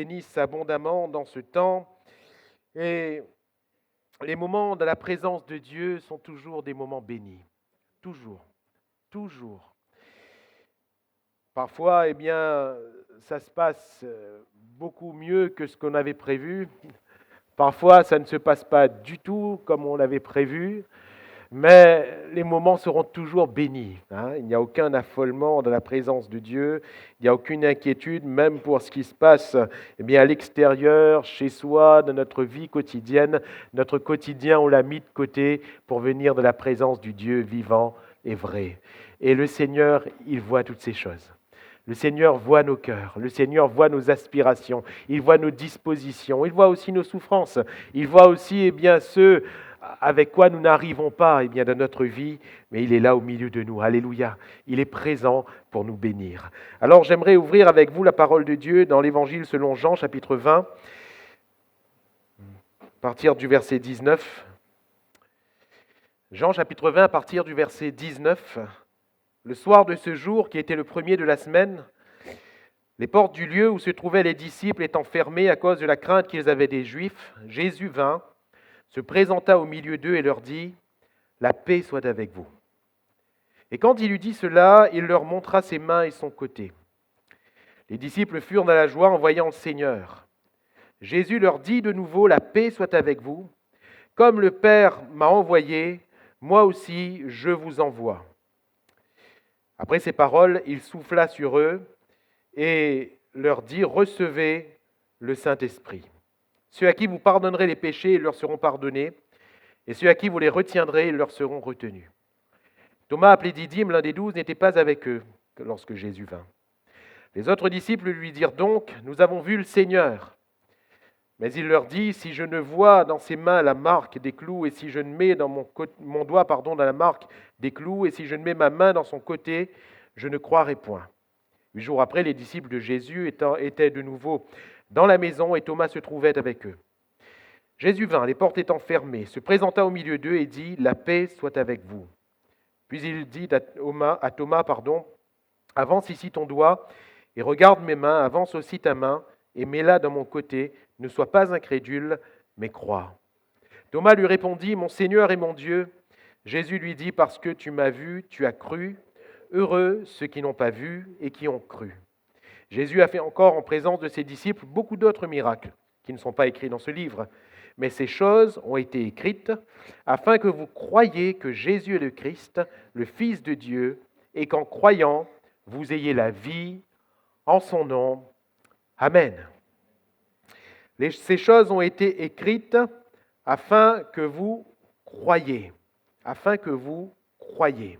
bénisse abondamment dans ce temps. Et les moments de la présence de Dieu sont toujours des moments bénis. Toujours, toujours. Parfois, ça se passe beaucoup mieux que ce qu'on avait prévu. Parfois, ça ne se passe pas du tout comme on l'avait prévu. Mais les moments seront toujours bénis. Il n'y a aucun affolement dans la présence de Dieu. Il n'y a aucune inquiétude, même pour ce qui se passe à l'extérieur, chez soi, dans notre vie quotidienne. Notre quotidien, on l'a mis de côté pour venir de la présence du Dieu vivant et vrai. Et le Seigneur, il voit toutes ces choses. Le Seigneur voit nos cœurs, le Seigneur voit nos aspirations, il voit nos dispositions, il voit aussi nos souffrances, il voit aussi ceux avec quoi nous n'arrivons pas dans notre vie, mais il est là au milieu de nous. Alléluia. Il est présent pour nous bénir. Alors j'aimerais ouvrir avec vous la parole de Dieu dans l'Évangile selon Jean, chapitre 20, à partir du verset 19. Jean, chapitre 20, à partir du verset 19. Le soir de ce jour, qui était le premier de la semaine, les portes du lieu où se trouvaient les disciples étant fermées à cause de la crainte qu'ils avaient des Juifs, Jésus vint, se présenta au milieu d'eux et leur dit « La paix soit avec vous ». Et quand il eut dit cela, il leur montra ses mains et son côté. Les disciples furent dans la joie en voyant le Seigneur. Jésus leur dit de nouveau « La paix soit avec vous. Comme le Père m'a envoyé, moi aussi je vous envoie ». Après ces paroles, il souffla sur eux et leur dit « Recevez le Saint-Esprit. Ceux à qui vous pardonnerez les péchés, ils leur seront pardonnés, et ceux à qui vous les retiendrez, ils leur seront retenus. » Thomas, appelé Didyme, l'un des 12, n'était pas avec eux lorsque Jésus vint. Les autres disciples lui dirent donc « Nous avons vu le Seigneur. » Mais il leur dit « Si je ne vois dans ses mains la marque des clous, et si je ne mets dans mon doigt dans la marque des clous, et si je ne mets ma main dans son côté, je ne croirai point. » 8 jours après, les disciples de Jésus étaient de nouveau dans la maison, et Thomas se trouvait avec eux. Jésus vint, les portes étant fermées, se présenta au milieu d'eux et dit « La paix soit avec vous. » Puis il dit à Thomas, « Avance ici ton doigt et regarde mes mains, avance aussi ta main et mets-la dans mon côté. Ne sois pas incrédule, mais crois. » Thomas lui répondit « Mon Seigneur et mon Dieu. » Jésus lui dit « Parce que tu m'as vu, tu as cru. Heureux ceux qui n'ont pas vu et qui ont cru. » Jésus a fait encore en présence de ses disciples beaucoup d'autres miracles qui ne sont pas écrits dans ce livre. Mais ces choses ont été écrites afin que vous croyiez que Jésus est le Christ, le Fils de Dieu, et qu'en croyant, vous ayez la vie en son nom. Amen. Ces choses ont été écrites afin que vous croyiez. Afin que vous croyiez.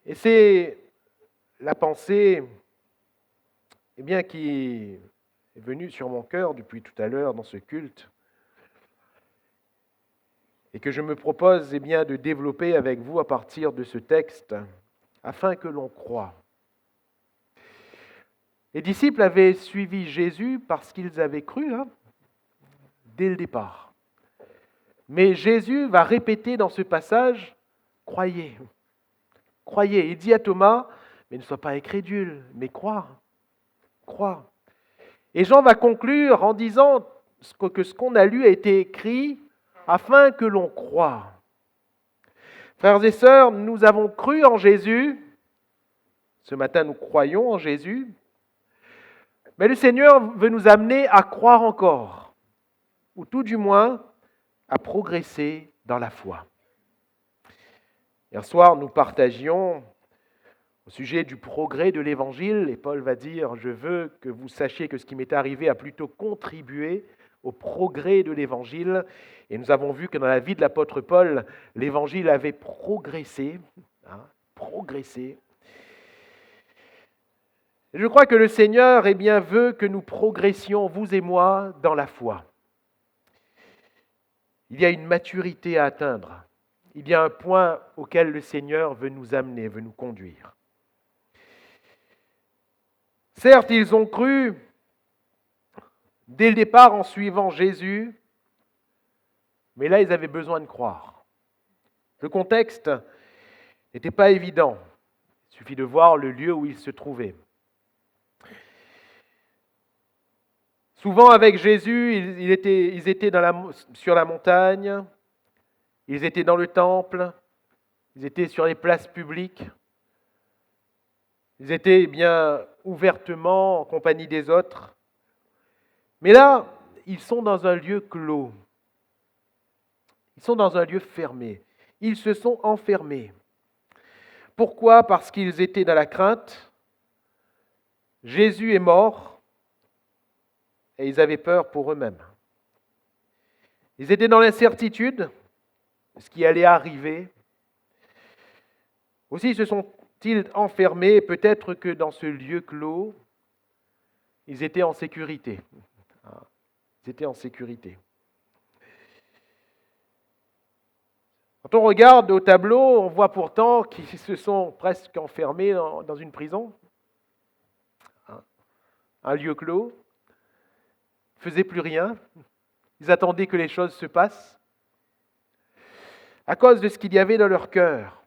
Et c'est la pensée qui est venue sur mon cœur depuis tout à l'heure dans ce culte et que je me propose de développer avec vous à partir de ce texte afin que l'on croie. Les disciples avaient suivi Jésus parce qu'ils avaient cru dès le départ. Mais Jésus va répéter dans ce passage « Croyez ». Croyez. Il dit à Thomas « Mais ne sois pas incrédule, mais crois. Crois. » Et Jean va conclure en disant que ce qu'on a lu a été écrit afin que l'on croie. Frères et sœurs, nous avons cru en Jésus. Ce matin, nous croyons en Jésus. Mais le Seigneur veut nous amener à croire encore, ou tout du moins à progresser dans la foi. Hier soir, nous partagions au sujet du progrès de l'Évangile, et Paul va dire « Je veux que vous sachiez que ce qui m'est arrivé a plutôt contribué au progrès de l'Évangile. » Et nous avons vu que dans la vie de l'apôtre Paul, l'Évangile avait progressé. Progressé. Je crois que le Seigneur veut que nous progressions, vous et moi, dans la foi. Il y a une maturité à atteindre. Il y a un point auquel le Seigneur veut nous amener, veut nous conduire. Certes, ils ont cru dès le départ en suivant Jésus, mais là, ils avaient besoin de croire. Le contexte n'était pas évident. Il suffit de voir le lieu où ils se trouvaient. Souvent avec Jésus, ils étaient sur la montagne, ils étaient dans le temple, ils étaient sur les places publiques, ils étaient bien ouvertement en compagnie des autres. Mais là, ils sont dans un lieu clos, ils sont dans un lieu fermé, ils se sont enfermés. Pourquoi? Parce qu'ils étaient dans la crainte. Jésus est mort et ils avaient peur pour eux-mêmes. Ils étaient dans l'incertitude de ce qui allait arriver. Aussi se sont-ils enfermés, peut-être que dans ce lieu clos, ils étaient en sécurité. Ils étaient en sécurité. Quand on regarde au tableau, on voit pourtant qu'ils se sont presque enfermés dans une prison, un lieu clos. Ils ne faisaient plus rien. Ils attendaient que les choses se passent à cause de ce qu'il y avait dans leur cœur.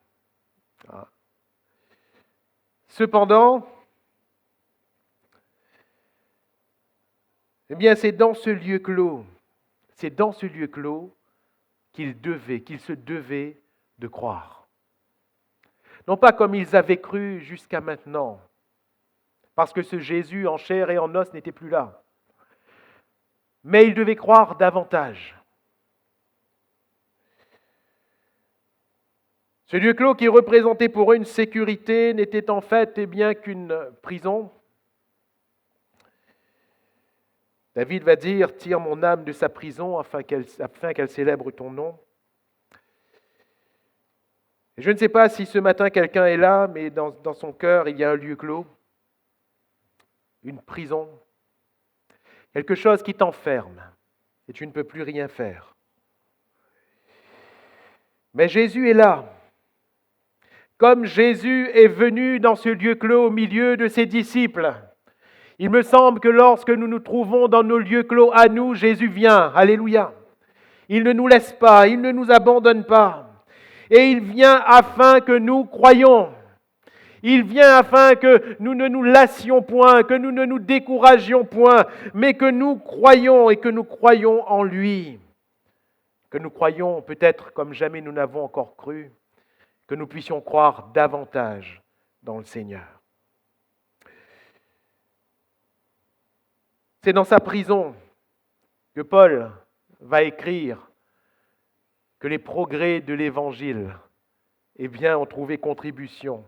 Cependant, eh bien, c'est dans ce lieu clos qu'ils se devaient de croire. Non pas comme ils avaient cru jusqu'à maintenant, parce que ce Jésus en chair et en os n'était plus là. Mais ils devaient croire davantage. Ce lieu clos qui représentait pour eux une sécurité n'était en fait bien qu'une prison. David va dire, tire mon âme de sa prison afin qu'elle célèbre ton nom. Et je ne sais pas si ce matin quelqu'un est là, mais dans son cœur, il y a un lieu clos, une prison, quelque chose qui t'enferme et tu ne peux plus rien faire. Mais Jésus est là. Comme Jésus est venu dans ce lieu clos au milieu de ses disciples, il me semble que lorsque nous nous trouvons dans nos lieux clos à nous, Jésus vient. Alléluia. Il ne nous laisse pas, il ne nous abandonne pas. Et il vient afin que nous croyions. Il vient afin que nous ne nous lassions point, que nous ne nous découragions point, mais que nous croyions et que nous croyons en lui. Que nous croyons peut-être comme jamais nous n'avons encore cru, que nous puissions croire davantage dans le Seigneur. C'est dans sa prison que Paul va écrire que les progrès de l'Évangile ont trouvé contribution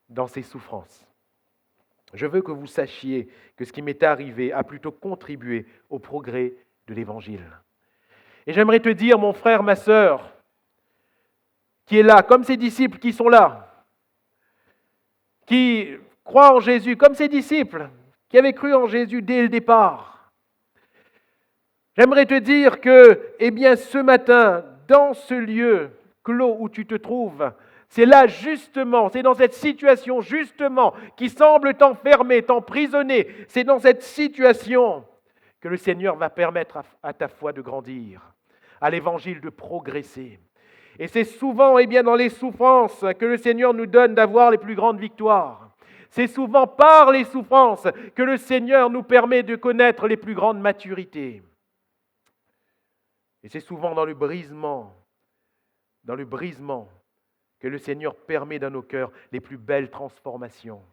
dans ses souffrances. Je veux que vous sachiez que ce qui m'est arrivé a plutôt contribué au progrès de l'Évangile. Et j'aimerais te dire, mon frère, ma sœur, qui est là, comme ses disciples qui sont là, qui croient en Jésus, comme ses disciples, qui avaient cru en Jésus dès le départ. J'aimerais te dire que, ce matin, dans ce lieu clos où tu te trouves, c'est là justement, c'est dans cette situation justement qui semble t'enfermer, t'emprisonner, c'est dans cette situation que le Seigneur va permettre à ta foi de grandir, à l'Évangile de progresser. Et c'est souvent dans les souffrances que le Seigneur nous donne d'avoir les plus grandes victoires. C'est souvent par les souffrances que le Seigneur nous permet de connaître les plus grandes maturités. Et c'est souvent dans le brisement que le Seigneur permet dans nos cœurs les plus belles transformations,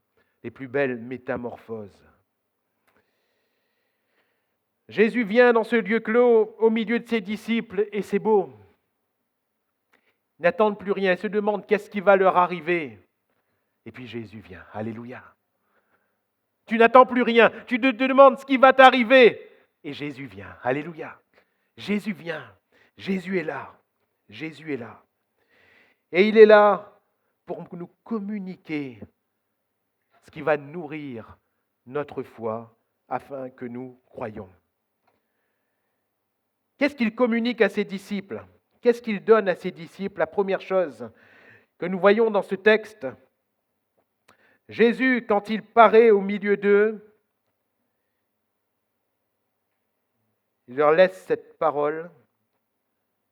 les plus belles métamorphoses. Jésus vient dans ce lieu clos au milieu de ses disciples et c'est beau. Ils n'attendent plus rien, ils se demandent qu'est-ce qui va leur arriver. Et puis Jésus vient, alléluia. Tu n'attends plus rien, tu te demandes ce qui va t'arriver. Et Jésus vient, alléluia. Jésus vient, Jésus est là, Jésus est là. Et il est là pour nous communiquer ce qui va nourrir notre foi afin que nous croyions. Qu'est-ce qu'il communique à ses disciples? Qu'est-ce qu'il donne à ses disciples? La première chose que nous voyons dans ce texte, Jésus, quand il paraît au milieu d'eux, il leur laisse cette parole,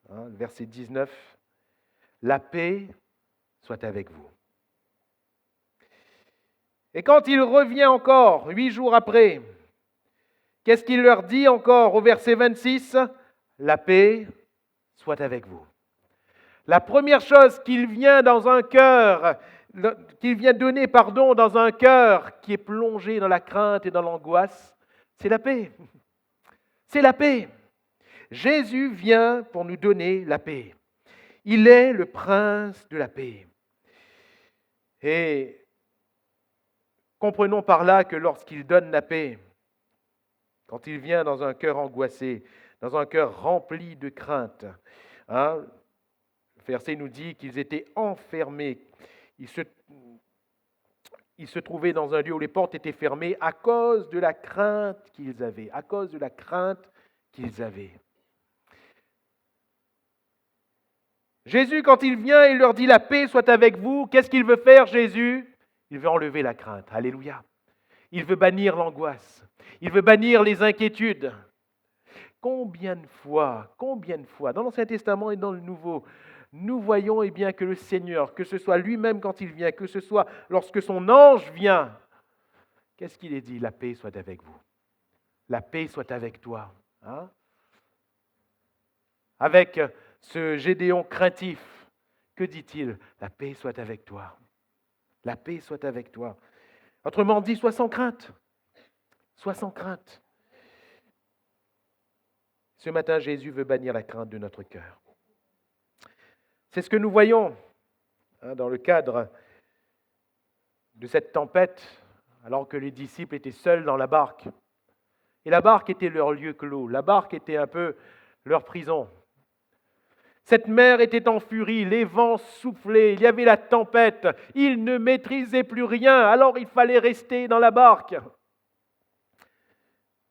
verset 19, « La paix soit avec vous. » Et quand il revient encore, 8 jours après, qu'est-ce qu'il leur dit encore au verset 26 ? La paix soit avec vous. La première chose qu'il vient dans un cœur, qu'il vient donner, dans un cœur qui est plongé dans la crainte et dans l'angoisse, c'est la paix. C'est la paix. Jésus vient pour nous donner la paix. Il est le prince de la paix. Et comprenons par là que lorsqu'il donne la paix, quand il vient dans un cœur angoissé, dans un cœur rempli de crainte, le verset nous dit qu'ils étaient enfermés. Ils se trouvaient dans un lieu où les portes étaient fermées à cause de la crainte qu'ils avaient. À cause de la crainte qu'ils avaient. Jésus, quand il vient, il leur dit « La paix soit avec vous ». Qu'est-ce qu'il veut faire, Jésus ? Il veut enlever la crainte. Alléluia. Il veut bannir l'angoisse. Il veut bannir les inquiétudes. Combien de fois, dans l'Ancien Testament et dans le Nouveau, nous voyons bien que le Seigneur, que ce soit lui-même quand il vient, que ce soit lorsque son ange vient, qu'est-ce qu'il est dit ? La paix soit avec vous. La paix soit avec toi. Avec ce Gédéon craintif, que dit-il ? La paix soit avec toi. La paix soit avec toi. Autrement dit, sois sans crainte. Sois sans crainte. Ce matin, Jésus veut bannir la crainte de notre cœur. C'est ce que nous voyons dans le cadre de cette tempête, alors que les disciples étaient seuls dans la barque. Et la barque était leur lieu clos. La barque était un peu leur prison. Cette mer était en furie, les vents soufflaient, il y avait la tempête, ils ne maîtrisaient plus rien, alors il fallait rester dans la barque.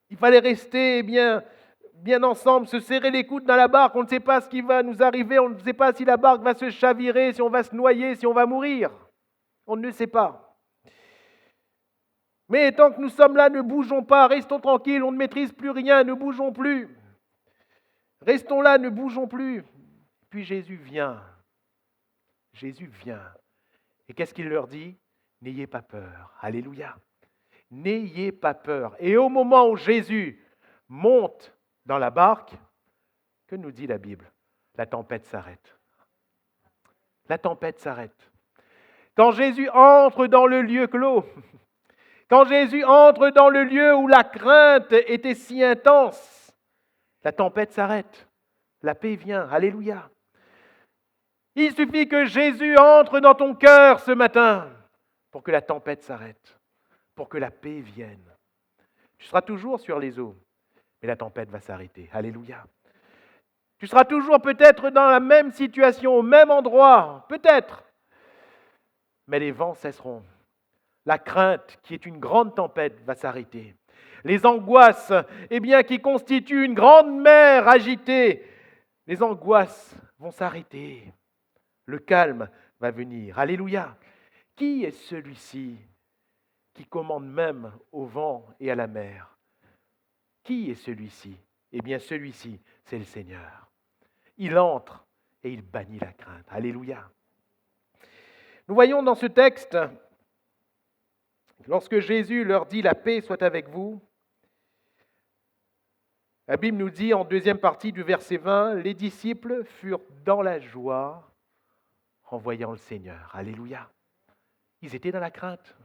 Il fallait rester bien ensemble, se serrer les coudes dans la barque, on ne sait pas ce qui va nous arriver, on ne sait pas si la barque va se chavirer, si on va se noyer, si on va mourir. On ne le sait pas. Mais tant que nous sommes là, ne bougeons pas, restons tranquilles, on ne maîtrise plus rien, ne bougeons plus. Restons là, ne bougeons plus. Puis Jésus vient. Jésus vient. Et qu'est-ce qu'il leur dit ? N'ayez pas peur. Alléluia. N'ayez pas peur. Et au moment où Jésus monte dans la barque, que nous dit la Bible ? La tempête s'arrête. La tempête s'arrête. Quand Jésus entre dans le lieu clos, quand Jésus entre dans le lieu où la crainte était si intense, la tempête s'arrête. La paix vient. Alléluia. Il suffit que Jésus entre dans ton cœur ce matin pour que la tempête s'arrête, pour que la paix vienne. Tu seras toujours sur les eaux, mais la tempête va s'arrêter. Alléluia. Tu seras toujours peut-être dans la même situation, au même endroit, peut-être, mais les vents cesseront. La crainte, qui est une grande tempête, va s'arrêter. Les angoisses, qui constituent une grande mer agitée, les angoisses vont s'arrêter. Le calme va venir. Alléluia. Qui est celui-ci qui commande même au vent et à la mer ? Qui est celui-ci ? Celui-ci, c'est le Seigneur. Il entre et il bannit la crainte. Alléluia. Nous voyons dans ce texte, lorsque Jésus leur dit « La paix soit avec vous », la Bible nous dit en deuxième partie du verset 20, les disciples furent dans la joie en voyant le Seigneur. Alléluia. Ils étaient dans la crainte.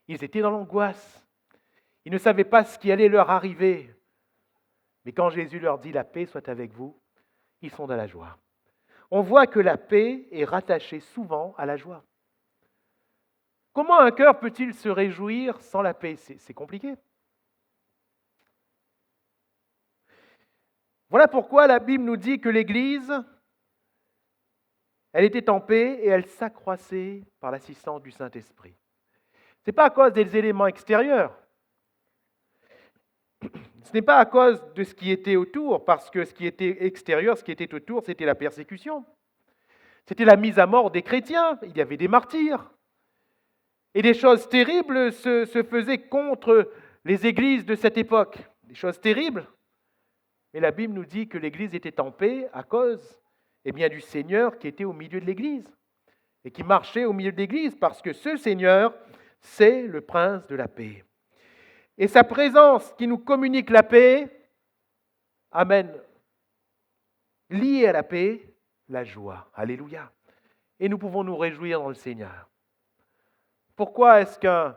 Ils étaient dans l'angoisse. Ils ne savaient pas ce qui allait leur arriver. Mais quand Jésus leur dit « La paix soit avec vous », ils sont dans la joie. On voit que la paix est rattachée souvent à la joie. Comment un cœur peut-il se réjouir sans la paix ? C'est compliqué. Voilà pourquoi la Bible nous dit que l'Église, elle était en paix et elle s'accroissait par l'assistance du Saint-Esprit. Ce n'est pas à cause des éléments extérieurs. Ce n'est pas à cause de ce qui était autour, parce que ce qui était extérieur, ce qui était autour, c'était la persécution. C'était la mise à mort des chrétiens. Il y avait des martyrs. Et des choses terribles se faisaient contre les églises de cette époque. Des choses terribles. Mais la Bible nous dit que l'Église était en paix à cause du Seigneur qui était au milieu de l'Église et qui marchait au milieu de l'Église parce que ce Seigneur, c'est le prince de la paix. Et sa présence qui nous communique la paix amène, liée à la paix, la joie. Alléluia. Et nous pouvons nous réjouir dans le Seigneur. Pourquoi est-ce qu'un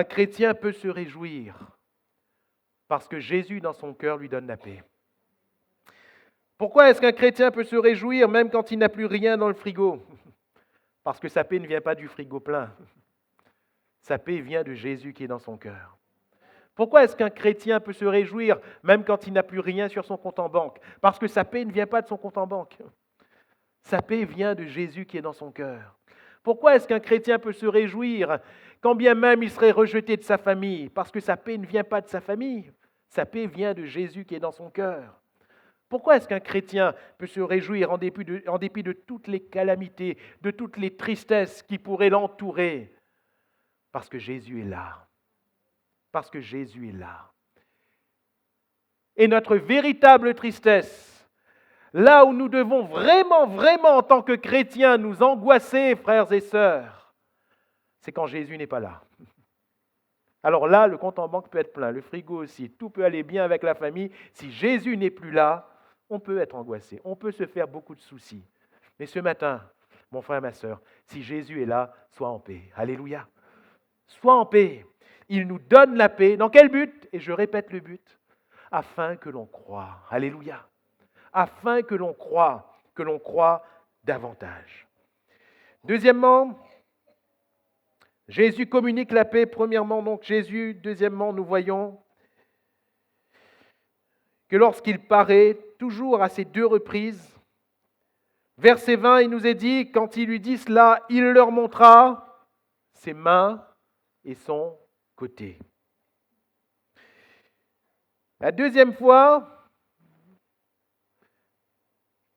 chrétien peut se réjouir? Parce que Jésus, dans son cœur, lui donne la paix. Pourquoi est-ce qu'un chrétien peut se réjouir même quand il n'a plus rien dans le frigo? Parce que sa paix ne vient pas du frigo plein. Sa paix vient de Jésus qui est dans son cœur. Pourquoi est-ce qu'un chrétien peut se réjouir même quand il n'a plus rien sur son compte en banque? Parce que sa paix ne vient pas de son compte en banque. Sa paix vient de Jésus qui est dans son cœur. Pourquoi est-ce qu'un chrétien peut se réjouir quand bien même il serait rejeté de sa famille? Parce que sa paix ne vient pas de sa famille. Sa paix vient de Jésus qui est dans son cœur. Pourquoi est-ce qu'un chrétien peut se réjouir en dépit de toutes les calamités, de toutes les tristesses qui pourraient l'entourer? Parce que Jésus est là. Parce que Jésus est là. Et notre véritable tristesse, là où nous devons vraiment, vraiment, en tant que chrétiens, nous angoisser, frères et sœurs, c'est quand Jésus n'est pas là. Alors là, le compte en banque peut être plein, le frigo aussi, tout peut aller bien avec la famille. Si Jésus n'est plus là, on peut être angoissé, on peut se faire beaucoup de soucis. Mais ce matin, mon frère, ma sœur, si Jésus est là, sois en paix. Alléluia. Sois en paix. Il nous donne la paix. Dans quel but? Et je répète le but. Afin que l'on croie. Alléluia. Afin que l'on croie davantage. Deuxièmement, Jésus communique la paix. Premièrement, donc Jésus. Deuxièmement, nous voyons que lorsqu'il paraît, toujours à ces 2 reprises, verset 20, il nous est dit, quand il lui dit cela, il leur montra ses mains et son côté. La deuxième fois,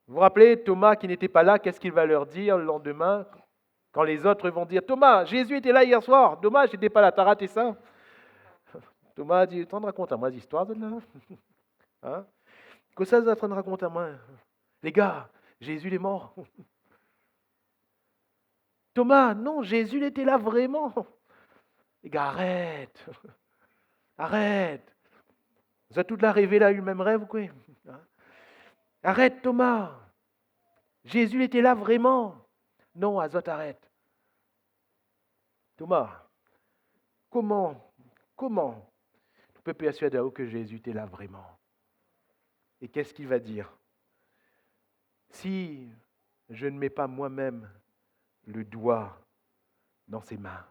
vous vous rappelez, Thomas qui n'était pas là, qu'est-ce qu'il va leur dire le lendemain? Quand les autres vont dire, Thomas, Jésus était là hier soir, dommage, il n'était pas là, t'as raté ça. Thomas a dit, t'en racontes à moi l'histoire de là. Hein? Que ça, vous en raconte à moi. Les gars, Jésus il est mort. Thomas, non, Jésus il était là vraiment. Les gars, arrête. Arrête. Vous avez toute la rêvé là, eu le même rêve ou quoi? Arrête Thomas. Jésus était là vraiment. Non, Azot, arrête. Thomas, comment tu peux persuader que Jésus était là vraiment? Et qu'est-ce qu'il va dire? Si je ne mets pas moi-même le doigt dans ses mains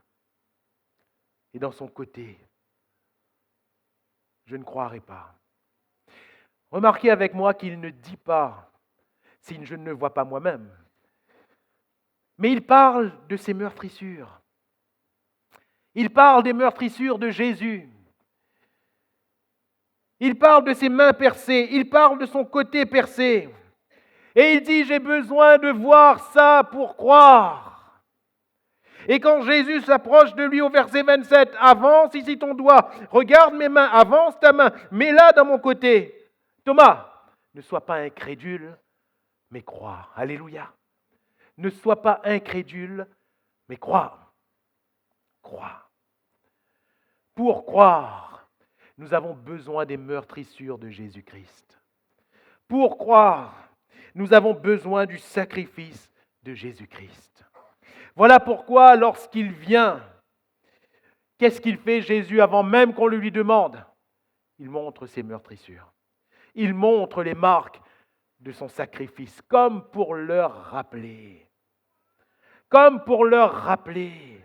et dans son côté, je ne croirai pas. Remarquez avec moi qu'il ne dit pas si je ne le vois pas moi-même. Mais il parle de ses meurtrissures. Il parle des meurtrissures de Jésus. Il parle de ses mains percées. Il parle de son côté percé. Et il dit, j'ai besoin de voir ça pour croire. Et quand Jésus s'approche de lui au verset 27, avance ici ton doigt, regarde mes mains, avance ta main, mets-la dans mon côté. Thomas, ne sois pas incrédule, mais crois. Alléluia. Ne sois pas incrédule, mais crois. Crois. Pour croire, nous avons besoin des meurtrissures de Jésus-Christ. Pour croire, nous avons besoin du sacrifice de Jésus-Christ. Voilà pourquoi, lorsqu'il vient, qu'est-ce qu'il fait Jésus avant même qu'on le lui demande? Il montre ses meurtrissures. Il montre les marques de son sacrifice, comme pour leur rappeler. Comme pour leur rappeler.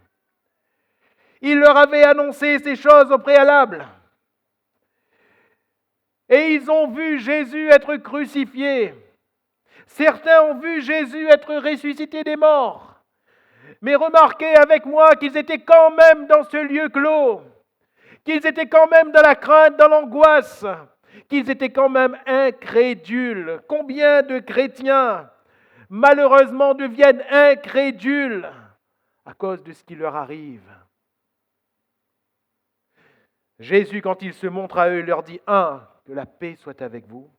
Il leur avait annoncé ces choses au préalable. Et ils ont vu Jésus être crucifié. Certains ont vu Jésus être ressuscité des morts. Mais remarquez avec moi qu'ils étaient quand même dans ce lieu clos, qu'ils étaient quand même dans la crainte, dans l'angoisse, qu'ils étaient quand même incrédules. Combien de chrétiens, malheureusement, deviennent incrédules à cause de ce qui leur arrive? Jésus, quand il se montre à eux, il leur dit, 1, que la paix soit avec vous,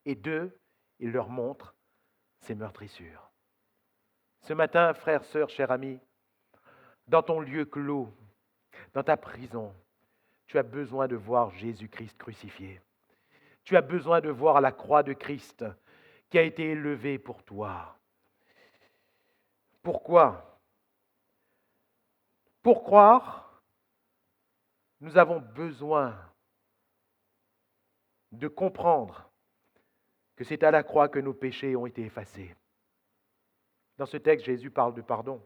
et 2, il leur montre ses meurtrissures. Ce matin, frères, sœurs, chers amis, dans ton lieu clos, dans ta prison, tu as besoin de voir Jésus-Christ crucifié. Tu as besoin de voir la croix de Christ qui a été élevée pour toi. Pourquoi? Pour croire, nous avons besoin de comprendre que c'est à la croix que nos péchés ont été effacés. Dans ce texte, Jésus parle de pardon,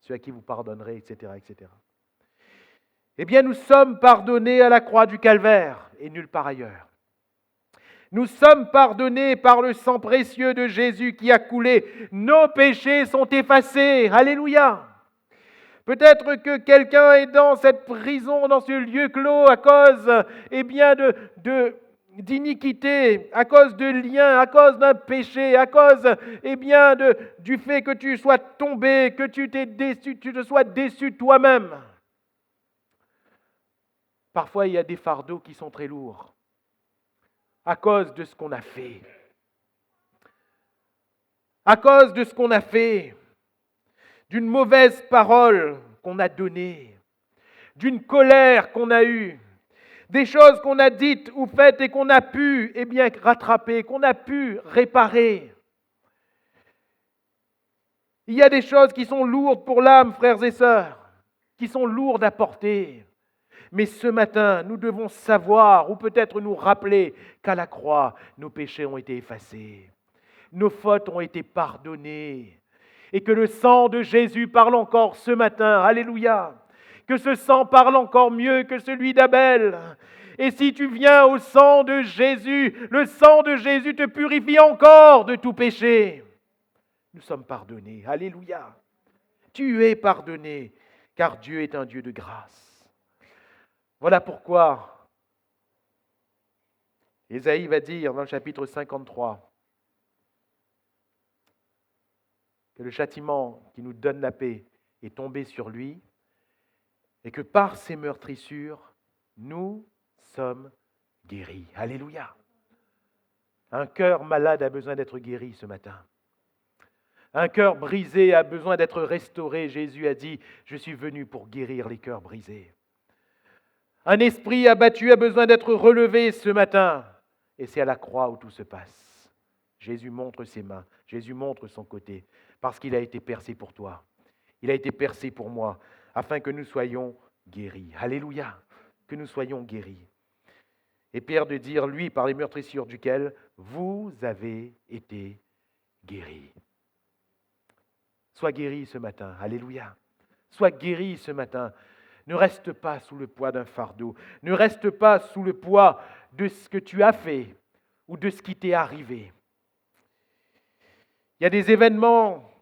ceux à qui vous pardonnerez, etc., etc. Eh bien, nous sommes pardonnés à la croix du Calvaire et nulle part ailleurs. Nous sommes pardonnés par le sang précieux de Jésus qui a coulé. Nos péchés sont effacés. Alléluia. Peut-être que quelqu'un est dans cette prison, dans ce lieu clos, à cause d'iniquité, à cause de liens, à cause d'un péché, à cause du fait que tu sois tombé, que tu te sois déçu de toi-même. Parfois, il y a des fardeaux qui sont très lourds à cause de ce qu'on a fait. À cause de ce qu'on a fait, d'une mauvaise parole qu'on a donnée, d'une colère qu'on a eue, des choses qu'on a dites ou faites et qu'on a pu rattraper, qu'on a pu réparer. Il y a des choses qui sont lourdes pour l'âme, frères et sœurs, qui sont lourdes à porter. Mais ce matin, nous devons savoir ou peut-être nous rappeler qu'à la croix, nos péchés ont été effacés. Nos fautes ont été pardonnées. Et que le sang de Jésus parle encore ce matin. Alléluia. Que ce sang parle encore mieux que celui d'Abel. Et si tu viens au sang de Jésus, le sang de Jésus te purifie encore de tout péché. Nous sommes pardonnés. Alléluia. Tu es pardonné, car Dieu est un Dieu de grâce. Voilà pourquoi Ésaïe va dire dans le chapitre 53 que le châtiment qui nous donne la paix est tombé sur lui et que par ses meurtrissures, nous sommes guéris. Alléluia. Un cœur malade a besoin d'être guéri ce matin. Un cœur brisé a besoin d'être restauré. Jésus a dit, je suis venu pour guérir les cœurs brisés. Un esprit abattu a besoin d'être relevé ce matin. Et c'est à la croix où tout se passe. Jésus montre ses mains, Jésus montre son côté, parce qu'il a été percé pour toi. Il a été percé pour moi, afin que nous soyons guéris. Alléluia, que nous soyons guéris. Et Pierre de dire, lui, par les meurtrissures duquel vous avez été guéris. Sois guéri ce matin, alléluia. Sois guéri ce matin. Ne reste pas sous le poids d'un fardeau. Ne reste pas sous le poids de ce que tu as fait ou de ce qui t'est arrivé. Il y a des événements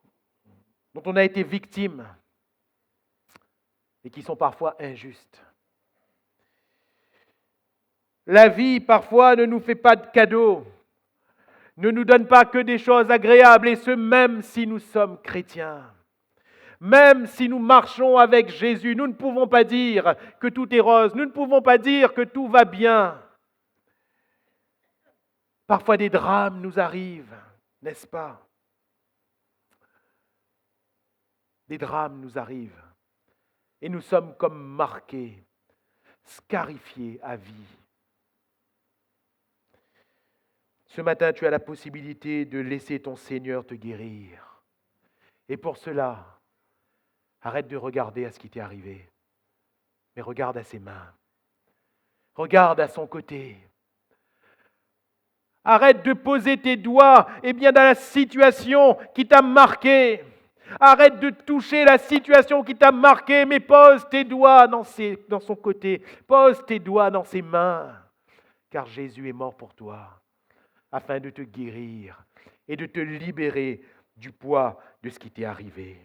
dont on a été victime et qui sont parfois injustes. La vie, parfois, ne nous fait pas de cadeaux, ne nous donne pas que des choses agréables, et ce, même si nous sommes chrétiens. Même si nous marchons avec Jésus, nous ne pouvons pas dire que tout est rose, nous ne pouvons pas dire que tout va bien. Parfois des drames nous arrivent, n'est-ce pas? Des drames nous arrivent et nous sommes comme marqués, scarifiés à vie. Ce matin, tu as la possibilité de laisser ton Seigneur te guérir. Et pour cela, arrête de regarder à ce qui t'est arrivé, mais regarde à ses mains. Regarde à son côté. Arrête de poser tes doigts dans la situation qui t'a marqué. Arrête de toucher la situation qui t'a marqué, mais pose tes doigts dans son côté. Pose tes doigts dans ses mains, car Jésus est mort pour toi, afin de te guérir et de te libérer du poids de ce qui t'est arrivé.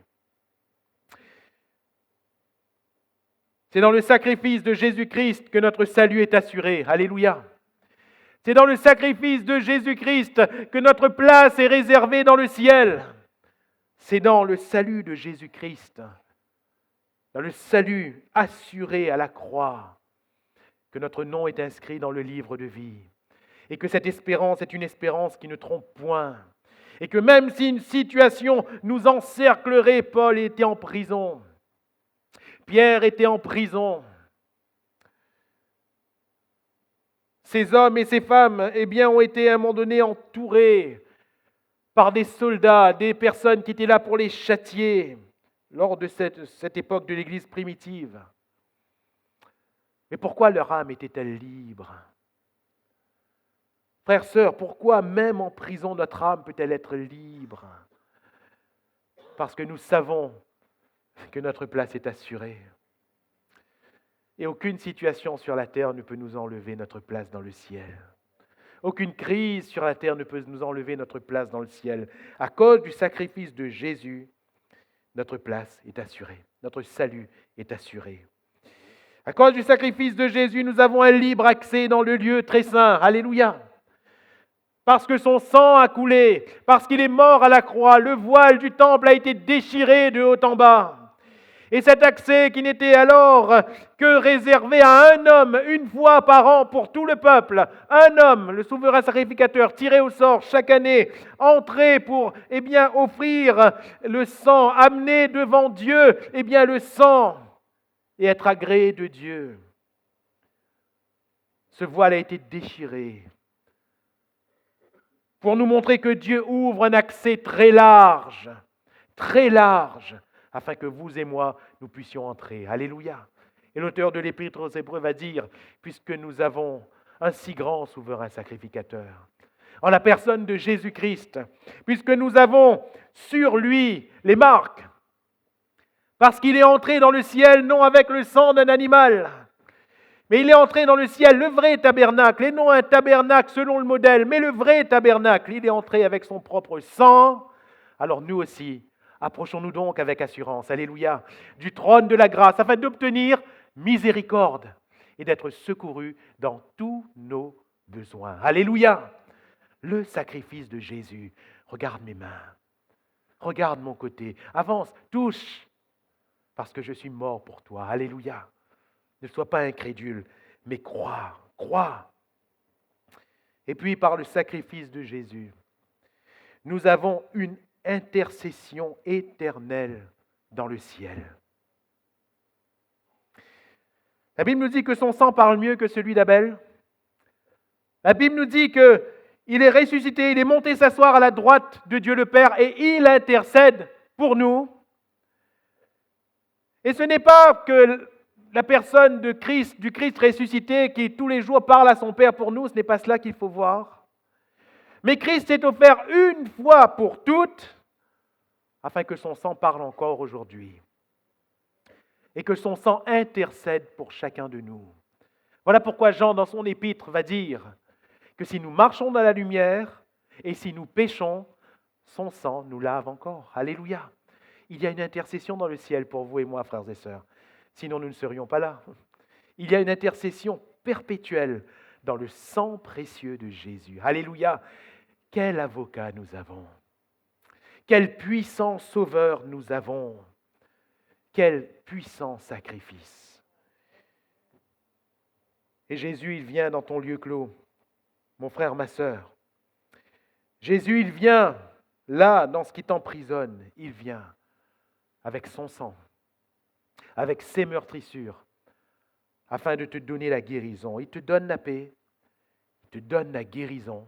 C'est dans le sacrifice de Jésus-Christ que notre salut est assuré. Alléluia. C'est dans le sacrifice de Jésus-Christ que notre place est réservée dans le ciel. C'est dans le salut de Jésus-Christ, dans le salut assuré à la croix, que notre nom est inscrit dans le livre de vie. Et que cette espérance est une espérance qui ne trompe point. Et que même si une situation nous encerclerait, Paul était en prison, Pierre était en prison. Ces hommes et ces femmes, ont été à un moment donné entourés par des soldats, des personnes qui étaient là pour les châtier lors de cette époque de l'Église primitive. Mais pourquoi leur âme était-elle libre? Frères, sœurs, pourquoi même en prison notre âme peut-elle être libre? Parce que nous savons que notre place est assurée. Et aucune situation sur la terre ne peut nous enlever notre place dans le ciel. Aucune crise sur la terre ne peut nous enlever notre place dans le ciel. À cause du sacrifice de Jésus, notre place est assurée. Notre salut est assuré. À cause du sacrifice de Jésus, nous avons un libre accès dans le lieu très saint. Alléluia. Parce que son sang a coulé, parce qu'il est mort à la croix, le voile du temple a été déchiré de haut en bas. Et cet accès qui n'était alors que réservé à un homme une fois par an pour tout le peuple, un homme, le souverain sacrificateur, tiré au sort chaque année, entré pour offrir le sang, amener devant Dieu le sang et être agréé de Dieu. Ce voile a été déchiré pour nous montrer que Dieu ouvre un accès très large, afin que vous et moi, nous puissions entrer. Alléluia. Et l'auteur de l'Épître aux Hébreux va dire, puisque nous avons un si grand souverain sacrificateur, en la personne de Jésus-Christ, puisque nous avons sur lui les marques, parce qu'il est entré dans le ciel non avec le sang d'un animal, mais il est entré dans le ciel, le vrai tabernacle, et non un tabernacle selon le modèle, mais le vrai tabernacle. Il est entré avec son propre sang. Alors nous aussi, approchons-nous donc avec assurance, alléluia, du trône de la grâce, afin d'obtenir miséricorde et d'être secourus dans tous nos besoins. Alléluia. Le sacrifice de Jésus. Regarde mes mains. Regarde mon côté. Avance, touche, parce que je suis mort pour toi. Alléluia. Ne sois pas incrédule, mais crois. Et puis, par le sacrifice de Jésus, nous avons une intercession éternelle dans le ciel. La Bible nous dit que son sang parle mieux que celui d'Abel. La Bible nous dit qu'il est ressuscité, il est monté s'asseoir à la droite de Dieu le Père et il intercède pour nous. Et ce n'est pas que la personne du Christ ressuscité qui tous les jours parle à son Père pour nous, ce n'est pas cela qu'il faut voir. Mais Christ s'est offert une fois pour toutes, afin que son sang parle encore aujourd'hui. Et que son sang intercède pour chacun de nous. Voilà pourquoi Jean, dans son épître, va dire que si nous marchons dans la lumière et si nous péchons, son sang nous lave encore. Alléluia. Il y a une intercession dans le ciel pour vous et moi, frères et sœurs. Sinon, nous ne serions pas là. Il y a une intercession perpétuelle dans le sang précieux de Jésus. Alléluia. Quel avocat nous avons. Quel puissant sauveur nous avons. Quel puissant sacrifice. Et Jésus, il vient dans ton lieu clos, mon frère, ma sœur. Jésus, il vient là, dans ce qui t'emprisonne. Il vient avec son sang, avec ses meurtrissures, afin de te donner la guérison. Il te donne la paix, il te donne la guérison,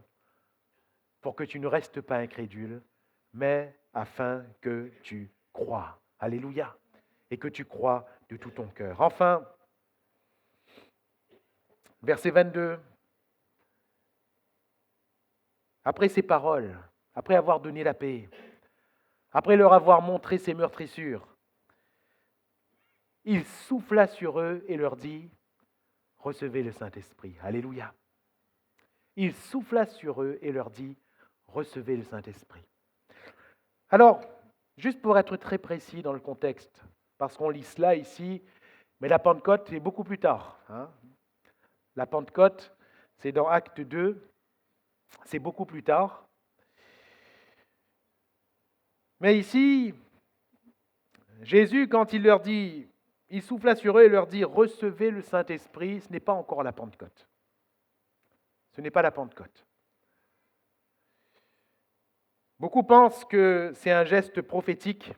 pour que tu ne restes pas incrédule, mais afin que tu crois. Alléluia. Et que tu crois de tout ton cœur. Enfin, verset 22. Après ces paroles, après avoir donné la paix, après leur avoir montré ses meurtrissures, il souffla sur eux et leur dit, recevez le Saint-Esprit. Alléluia. Il souffla sur eux et leur dit, recevez le Saint-Esprit. Alors, juste pour être très précis dans le contexte, parce qu'on lit cela ici, mais la Pentecôte, c'est beaucoup plus tard. La Pentecôte, c'est dans Acte 2, c'est beaucoup plus tard. Mais ici, Jésus, quand il leur dit, il souffla sur eux et leur dit, recevez le Saint-Esprit, ce n'est pas encore la Pentecôte. Ce n'est pas la Pentecôte. Beaucoup pensent que c'est un geste prophétique.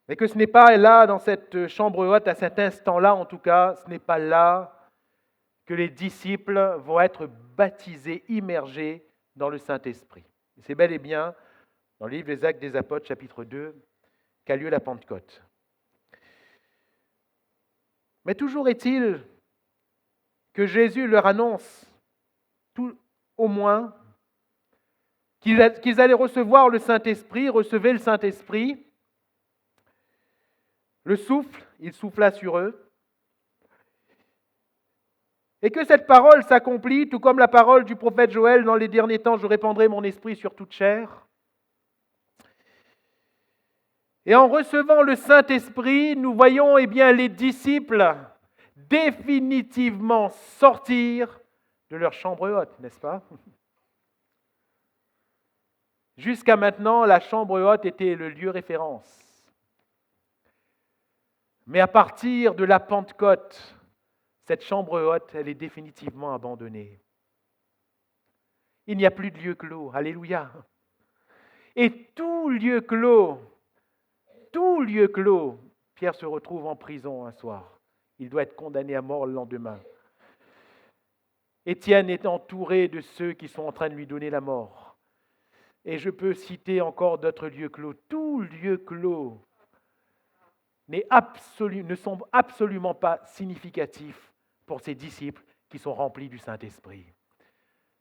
Mais que ce n'est pas là, dans cette chambre haute, à cet instant-là en tout cas, ce n'est pas là que les disciples vont être baptisés, immergés dans le Saint-Esprit. C'est bel et bien dans le livre des Actes des Apôtres, chapitre 2, qu'a lieu la Pentecôte. Mais toujours est-il que Jésus leur annonce, au moins, qu'ils allaient recevoir le Saint-Esprit, recevaient le Saint-Esprit. Le souffle, il souffla sur eux. Et que cette parole s'accomplit, tout comme la parole du prophète Joël, dans les derniers temps, je répandrai mon esprit sur toute chair. Et en recevant le Saint-Esprit, nous voyons les disciples définitivement sortir de leur chambre haute, n'est-ce pas? Jusqu'à maintenant, la chambre haute était le lieu référence. Mais à partir de la Pentecôte, cette chambre haute, elle est définitivement abandonnée. Il n'y a plus de lieu clos. Alléluia. Et tout lieu clos, Pierre se retrouve en prison un soir. Il doit être condamné à mort le lendemain. Étienne est entouré de ceux qui sont en train de lui donner la mort. Et je peux citer encore d'autres lieux clos. Tout lieu clos ne sont absolument pas significatifs pour ces disciples qui sont remplis du Saint-Esprit.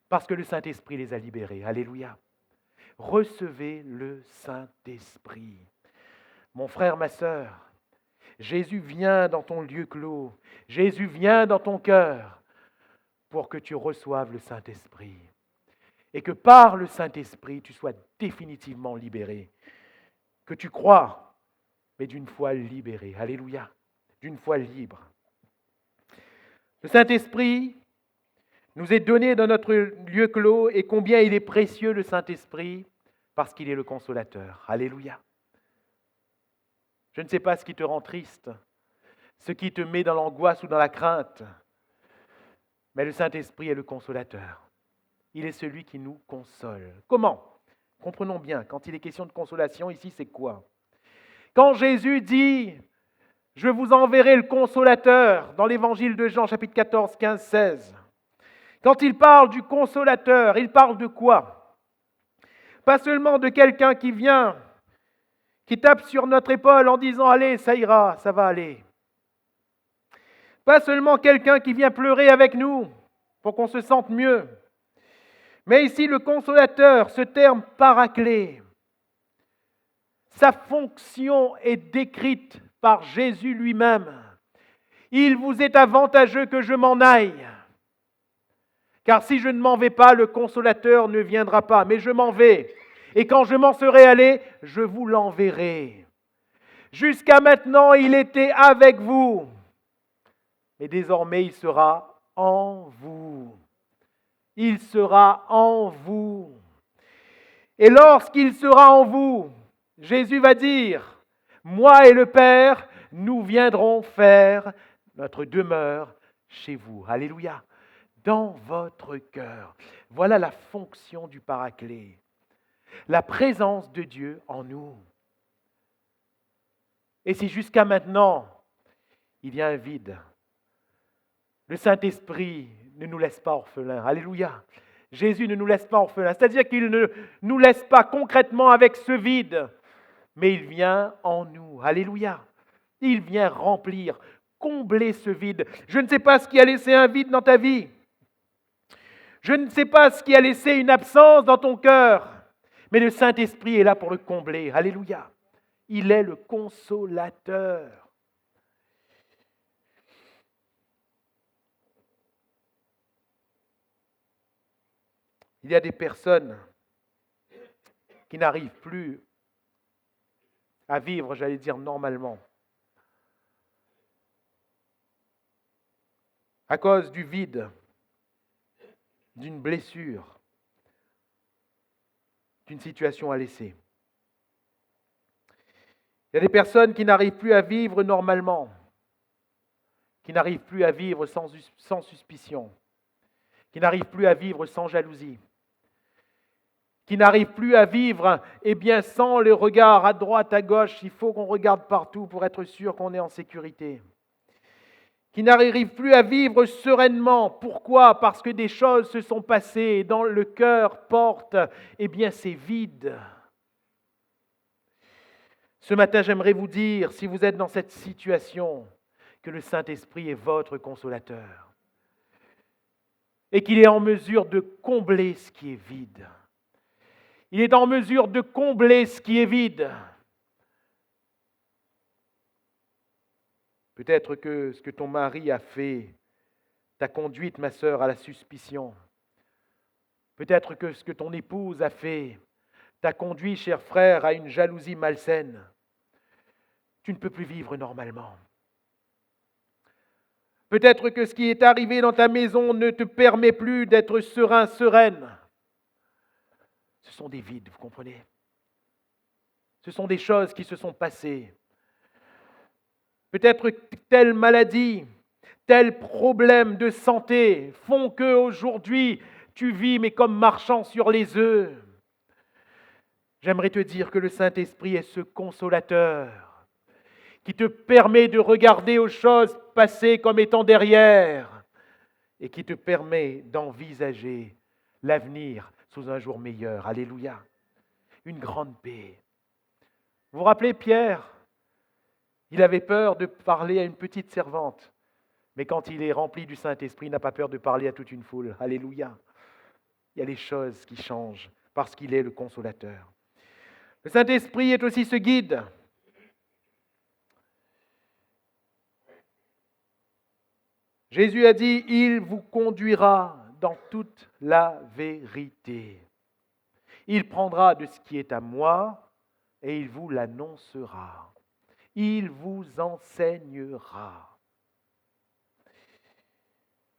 Parce que le Saint-Esprit les a libérés. Alléluia. Recevez le Saint-Esprit. Mon frère, ma sœur, Jésus vient dans ton lieu clos. Jésus vient dans ton cœur pour que tu reçoives le Saint-Esprit. Et que par le Saint-Esprit, tu sois définitivement libéré. Que tu crois, mais d'une foi libérée. Alléluia. D'une foi libre. Le Saint-Esprit nous est donné dans notre lieu clos et combien il est précieux le Saint-Esprit parce qu'il est le consolateur. Alléluia. Je ne sais pas ce qui te rend triste, ce qui te met dans l'angoisse ou dans la crainte, mais le Saint-Esprit est le consolateur. Il est celui qui nous console. Comment? Comprenons bien, quand il est question de consolation, ici c'est quoi? Quand Jésus dit « Je vous enverrai le consolateur » dans l'évangile de Jean, chapitre 14, 15, 16, quand il parle du consolateur, il parle de quoi? Pas seulement de quelqu'un qui vient, qui tape sur notre épaule en disant « Allez, ça ira, ça va aller ». Pas seulement quelqu'un qui vient pleurer avec nous pour qu'on se sente mieux. Mais ici, le consolateur, ce terme paraclet, sa fonction est décrite par Jésus lui-même. Il vous est avantageux que je m'en aille. Car si je ne m'en vais pas, le consolateur ne viendra pas. Mais je m'en vais. Et quand je m'en serai allé, je vous l'enverrai. Jusqu'à maintenant, il était avec vous. Mais désormais, il sera en vous. Il sera en vous. Et lorsqu'il sera en vous, Jésus va dire, moi et le Père, nous viendrons faire notre demeure chez vous. Alléluia. Dans votre cœur. Voilà la fonction du paraclet. La présence de Dieu en nous. Et si jusqu'à maintenant, il y a un vide, le Saint-Esprit ne nous laisse pas orphelins. Alléluia. Jésus ne nous laisse pas orphelins. C'est-à-dire qu'il ne nous laisse pas concrètement avec ce vide, mais il vient en nous. Alléluia. Il vient remplir, combler ce vide. Je ne sais pas ce qui a laissé un vide dans ta vie. Je ne sais pas ce qui a laissé une absence dans ton cœur, mais le Saint-Esprit est là pour le combler. Alléluia. Il est le consolateur. Il y a des personnes qui n'arrivent plus à vivre, j'allais dire, normalement. À cause du vide, d'une blessure, d'une situation à laisser. Il y a des personnes qui n'arrivent plus à vivre normalement, qui n'arrivent plus à vivre sans, suspicion, qui n'arrivent plus à vivre sans jalousie, qui n'arrive plus à vivre, sans le regard à droite, à gauche. Il faut qu'on regarde partout pour être sûr qu'on est en sécurité. Qui n'arrive plus à vivre sereinement. Pourquoi? Parce que des choses se sont passées et dans le cœur porte, c'est vide. Ce matin, j'aimerais vous dire, si vous êtes dans cette situation, que le Saint-Esprit est votre consolateur et qu'il est en mesure de combler ce qui est vide. Il est en mesure de combler ce qui est vide. Peut-être que ce que ton mari a fait t'a conduite, ma sœur, à la suspicion. Peut-être que ce que ton épouse a fait t'a conduit, cher frère, à une jalousie malsaine. Tu ne peux plus vivre normalement. Peut-être que ce qui est arrivé dans ta maison ne te permet plus d'être serein, sereine. Ce sont des vides, vous comprenez? Ce sont des choses qui se sont passées. Peut-être telle maladie, tel problème de santé font qu'aujourd'hui, tu vis mais comme marchant sur les œufs. J'aimerais te dire que le Saint-Esprit est ce consolateur qui te permet de regarder aux choses passées comme étant derrière et qui te permet d'envisager l'avenir sous un jour meilleur. Alléluia. Une grande paix. Vous vous rappelez Pierre? Il avait peur de parler à une petite servante. Mais quand il est rempli du Saint-Esprit, il n'a pas peur de parler à toute une foule. Alléluia. Il y a des choses qui changent parce qu'il est le consolateur. Le Saint-Esprit est aussi ce guide. Jésus a dit, il vous conduira dans toute la vérité. Il prendra de ce qui est à moi et il vous l'annoncera. Il vous enseignera.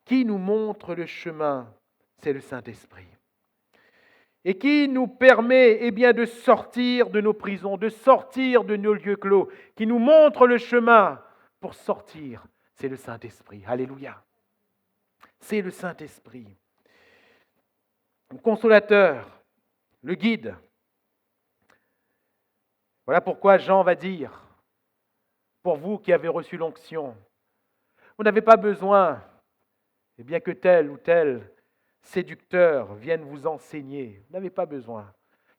Qui nous montre le chemin? C'est le Saint-Esprit. Et qui nous permet de sortir de nos prisons, de sortir de nos lieux clos, qui nous montre le chemin pour sortir, c'est le Saint-Esprit. Alléluia. C'est le Saint-Esprit. Le consolateur, le guide. Voilà pourquoi Jean va dire, pour vous qui avez reçu l'onction, vous n'avez pas besoin, que tel ou tel séducteur vienne vous enseigner. Vous n'avez pas besoin,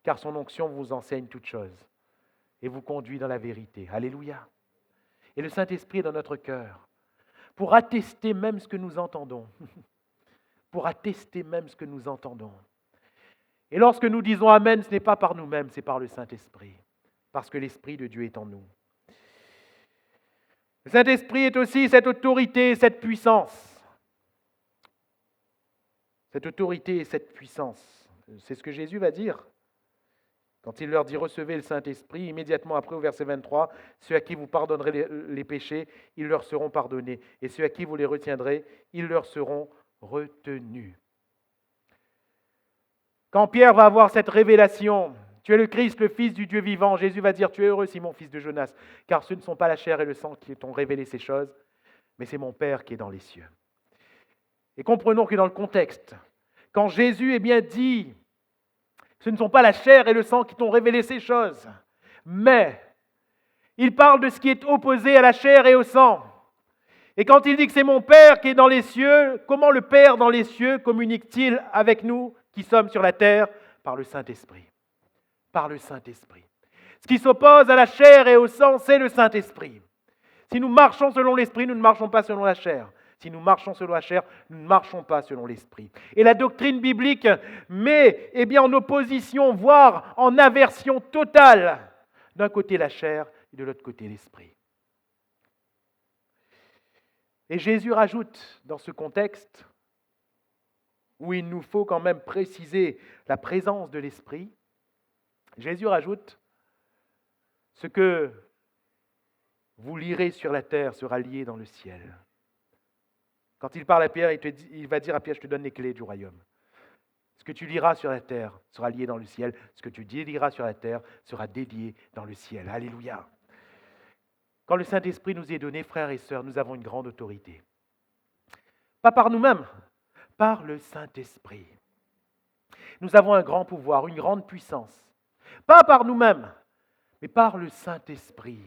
car son onction vous enseigne toutes choses et vous conduit dans la vérité. Alléluia. Et le Saint-Esprit est dans notre cœur pour attester même ce que nous entendons. Pour attester même ce que nous entendons. Et lorsque nous disons Amen, ce n'est pas par nous-mêmes, c'est par le Saint-Esprit, parce que l'Esprit de Dieu est en nous. Le Saint-Esprit est aussi cette autorité, cette puissance. Cette autorité et cette puissance. C'est ce que Jésus va dire. Quand il leur dit « Recevez le Saint-Esprit », immédiatement après au verset 23, « Ceux à qui vous pardonnerez les péchés, ils leur seront pardonnés. Et ceux à qui vous les retiendrez, ils leur seront retenus. » Quand Pierre va avoir cette révélation, « Tu es le Christ, le Fils du Dieu vivant », Jésus va dire « Tu es heureux, Simon, fils de Jonas, car ce ne sont pas la chair et le sang qui t'ont révélé ces choses, mais c'est mon Père qui est dans les cieux. » Et comprenons que dans le contexte, quand Jésus dit, ce ne sont pas la chair et le sang qui t'ont révélé ces choses, mais il parle de ce qui est opposé à la chair et au sang. Et quand il dit que c'est mon Père qui est dans les cieux, comment le Père dans les cieux communique-t-il avec nous qui sommes sur la terre? Par le Saint-Esprit. Par le Saint-Esprit. Ce qui s'oppose à la chair et au sang, c'est le Saint-Esprit. Si nous marchons selon l'Esprit, nous ne marchons pas selon la chair. Si nous marchons selon la chair, nous ne marchons pas selon l'Esprit. Et la doctrine biblique met en opposition, voire en aversion totale, d'un côté la chair et de l'autre côté l'Esprit. Et Jésus rajoute dans ce contexte, où il nous faut quand même préciser la présence de l'Esprit, Jésus rajoute, ce que vous lirez sur la terre sera lié dans le ciel. Quand il parle à Pierre, il va dire à Pierre, je te donne les clés du royaume. Ce que tu liras sur la terre sera lié dans le ciel. Ce que tu délieras sur la terre sera délié dans le ciel. Alléluia. Quand le Saint-Esprit nous est donné, frères et sœurs, nous avons une grande autorité. Pas par nous-mêmes, par le Saint-Esprit. Nous avons un grand pouvoir, une grande puissance. Pas par nous-mêmes, mais par le Saint-Esprit.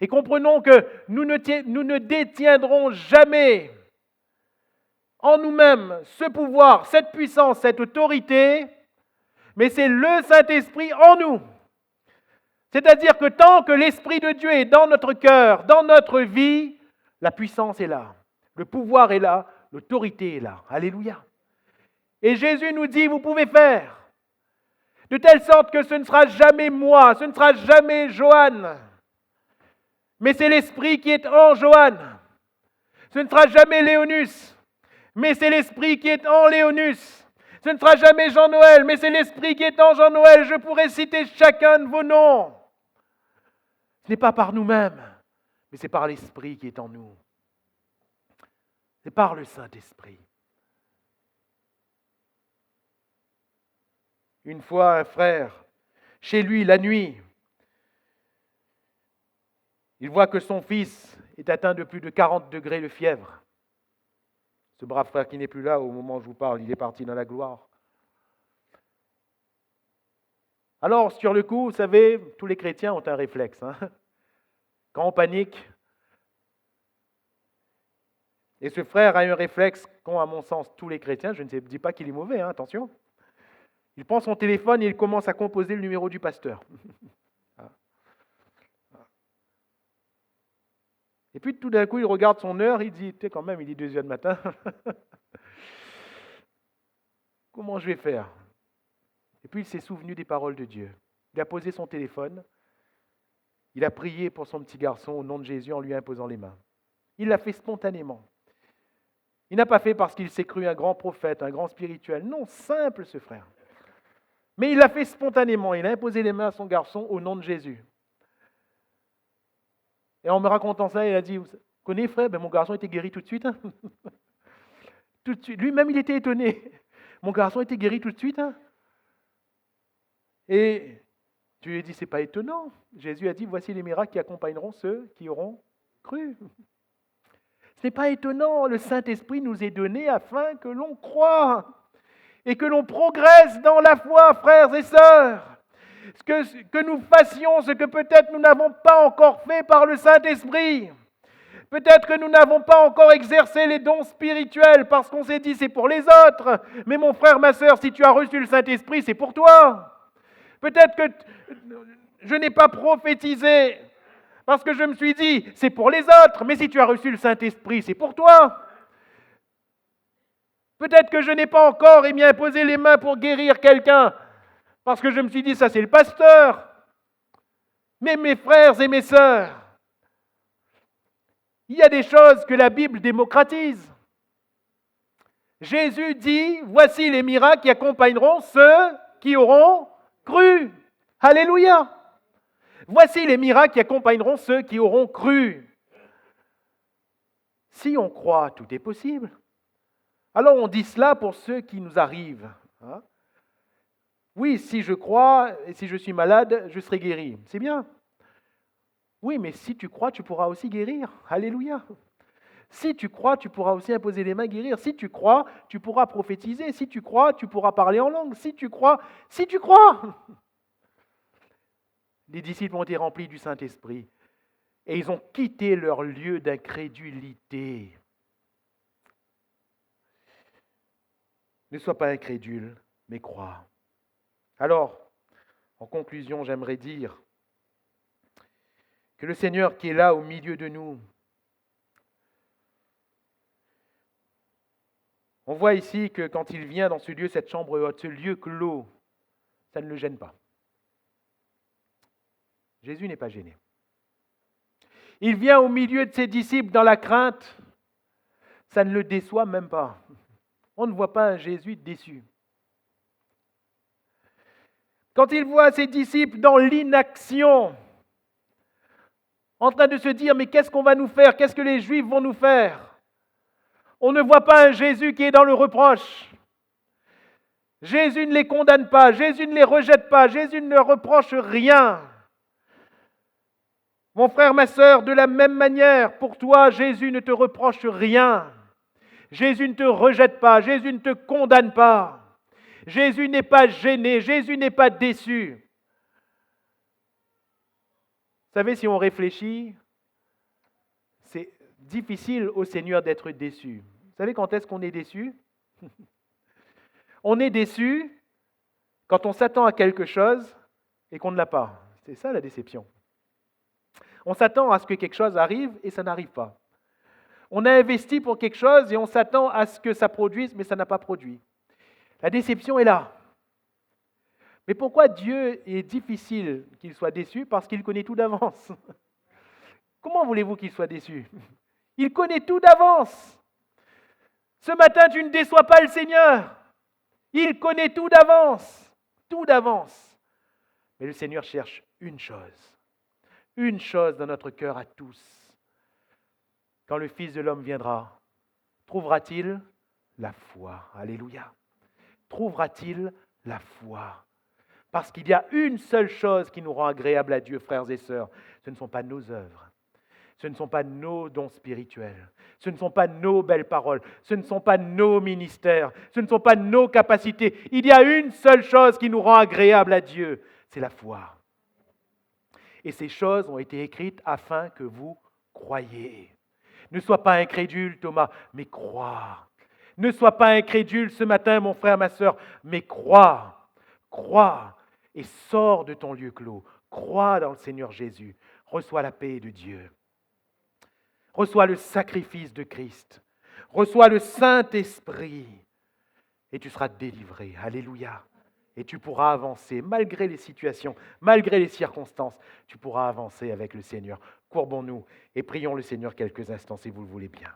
Et comprenons que nous ne détiendrons jamais en nous-mêmes ce pouvoir, cette puissance, cette autorité, mais c'est le Saint-Esprit en nous. C'est-à-dire que tant que l'Esprit de Dieu est dans notre cœur, dans notre vie, la puissance est là, le pouvoir est là, l'autorité est là. Alléluia. Et Jésus nous dit, vous pouvez faire, de telle sorte que ce ne sera jamais moi, ce ne sera jamais Joanne, mais c'est l'Esprit qui est en Joanne. Ce ne sera jamais Léonus, mais c'est l'Esprit qui est en Léonus. Ce ne sera jamais Jean-Noël, mais c'est l'Esprit qui est en Jean-Noël. Je pourrais citer chacun de vos noms. Ce n'est pas par nous-mêmes, mais c'est par l'Esprit qui est en nous. C'est par le Saint-Esprit. Une fois, un frère, chez lui, la nuit, il voit que son fils est atteint de plus de 40 degrés de fièvre. Ce brave frère qui n'est plus là au moment où je vous parle, il est parti dans la gloire. Alors, sur le coup, vous savez, tous les chrétiens ont un réflexe. Quand on panique, et ce frère a eu un réflexe qu'ont, à mon sens, tous les chrétiens. Je ne dis pas qu'il est mauvais, attention. Il prend son téléphone et il commence à composer le numéro du pasteur. Et puis tout d'un coup, il regarde son heure, il dit, tu sais quand même, il est 2h du matin. Comment je vais faire? Et puis il s'est souvenu des paroles de Dieu. Il a posé son téléphone, il a prié pour son petit garçon au nom de Jésus en lui imposant les mains. Il l'a fait spontanément. Il n'a pas fait parce qu'il s'est cru un grand prophète, un grand spirituel. Non, simple ce frère. Mais il l'a fait spontanément. Il a imposé les mains à son garçon au nom de Jésus. Et en me racontant ça, il a dit, vous connaissez frère, mon garçon était guéri tout de suite. Tout de suite. Lui-même, il était étonné. Mon garçon était guéri tout de suite. Et tu lui as dit, c'est pas étonnant. Jésus a dit, voici les miracles qui accompagneront ceux qui auront cru. Ce n'est pas étonnant, le Saint-Esprit nous est donné afin que l'on croie et que l'on progresse dans la foi, frères et sœurs. Que nous fassions ce que peut-être nous n'avons pas encore fait par le Saint-Esprit. Peut-être que nous n'avons pas encore exercé les dons spirituels parce qu'on s'est dit c'est pour les autres. Mais mon frère, ma sœur, si tu as reçu le Saint-Esprit, c'est pour toi. Peut-être que je n'ai pas prophétisé parce que je me suis dit c'est pour les autres. Mais si tu as reçu le Saint-Esprit, c'est pour toi. Peut-être que je n'ai pas encore imposé les mains pour guérir quelqu'un parce que je me suis dit ça c'est le pasteur. Mais mes frères et mes sœurs, il y a des choses que la Bible démocratise. Jésus dit, voici les miracles qui accompagneront ceux qui auront cru. Alléluia. Voici les miracles qui accompagneront ceux qui auront cru. Si on croit, tout est possible. Alors on dit cela pour ceux qui nous arrivent. Oui, si je crois et si je suis malade, je serai guéri. C'est bien. Oui, mais si tu crois, tu pourras aussi guérir. Alléluia. Si tu crois, tu pourras aussi imposer les mains, guérir. Si tu crois, tu pourras prophétiser. Si tu crois, tu pourras parler en langue. Si tu crois. Les disciples ont été remplis du Saint-Esprit et ils ont quitté leur lieu d'incrédulité. Ne sois pas incrédule, mais crois. Alors, en conclusion, j'aimerais dire que le Seigneur qui est là au milieu de nous, on voit ici que quand il vient dans ce lieu, cette chambre haute, ce lieu clos, ça ne le gêne pas. Jésus n'est pas gêné. Il vient au milieu de ses disciples dans la crainte, ça ne le déçoit même pas. On ne voit pas un Jésus déçu. Quand il voit ses disciples dans l'inaction, en train de se dire, mais qu'est-ce qu'on va nous faire? Qu'est-ce que les Juifs vont nous faire? On ne voit pas un Jésus qui est dans le reproche. Jésus ne les condamne pas, Jésus ne les rejette pas, Jésus ne leur reproche rien. Mon frère, ma sœur, de la même manière, pour toi, Jésus ne te reproche rien. Jésus ne te rejette pas, Jésus ne te condamne pas. Jésus n'est pas gêné, Jésus n'est pas déçu. Vous savez, si on réfléchit, c'est difficile au Seigneur d'être déçu. Vous savez quand est-ce qu'on est déçu? On est déçu quand on s'attend à quelque chose et qu'on ne l'a pas. C'est ça la déception. On s'attend à ce que quelque chose arrive et ça n'arrive pas. On a investi pour quelque chose et on s'attend à ce que ça produise, mais ça n'a pas produit. La déception est là. Mais pourquoi Dieu est difficile qu'il soit déçu? Parce qu'il connaît tout d'avance. Comment voulez-vous qu'il soit déçu? Il connaît tout d'avance. Ce matin, tu ne déçois pas le Seigneur. Il connaît tout d'avance. Tout d'avance. Mais le Seigneur cherche une chose dans notre cœur à tous. Quand le Fils de l'homme viendra, trouvera-t-il la foi? Alléluia. Trouvera-t-il la foi? Parce qu'il y a une seule chose qui nous rend agréable à Dieu, frères et sœurs. Ce ne sont pas nos œuvres. Ce ne sont pas nos dons spirituels. Ce ne sont pas nos belles paroles. Ce ne sont pas nos ministères. Ce ne sont pas nos capacités. Il y a une seule chose qui nous rend agréable à Dieu. C'est la foi. Et ces choses ont été écrites afin que vous croyiez. Ne sois pas incrédule, Thomas, mais crois. Ne sois pas incrédule ce matin, mon frère, ma sœur, mais crois. Crois et sors de ton lieu clos. Crois dans le Seigneur Jésus. Reçois la paix de Dieu. Reçois le sacrifice de Christ. Reçois le Saint-Esprit. Et tu seras délivré. Alléluia. Et tu pourras avancer, malgré les situations, malgré les circonstances, tu pourras avancer avec le Seigneur. Courbons-nous et prions le Seigneur quelques instants si vous le voulez bien.